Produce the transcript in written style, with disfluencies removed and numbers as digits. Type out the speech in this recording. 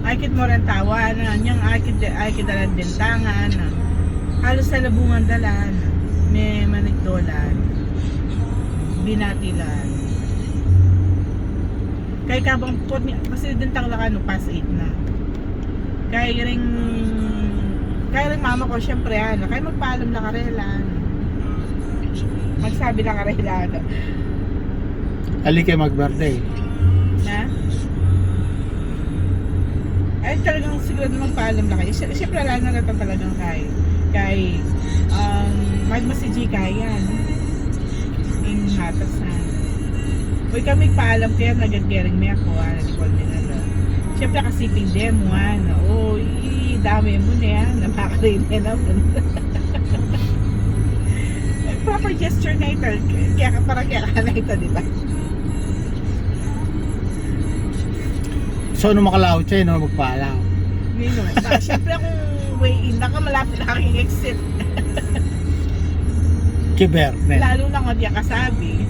Akit mo rin tawanan, yung akit dalan bintangan, halos sa labungan dalan, may manikdolan, binatilan. Kaya kabang pot niya, kasi din tanglakan no, past 8 na. Kaya rin mama ko, syempre kaya magpaalam na karelan. Magsabi na karelan. Ali kayo mag-birthday. Na? Ay talagang siguro magpaalam na kayo. Siyempre alam na natin talagang kay magmasiji kaya, no? Yung hatas na. Uy kami paalam kaya nagagaling may ako, nag-call me na. Siyempre kasi pindi mo, uy, dami mo na yan, napakarin na mo. Proper gesture na ito, parang kaya ka na ito, di ba? So, ano makalaot siya, no? Magpaalam. Hindi naman. Siyempre kung way in, malapit na aking exit. Kiber, ne? Lalo na nga diya kasabi.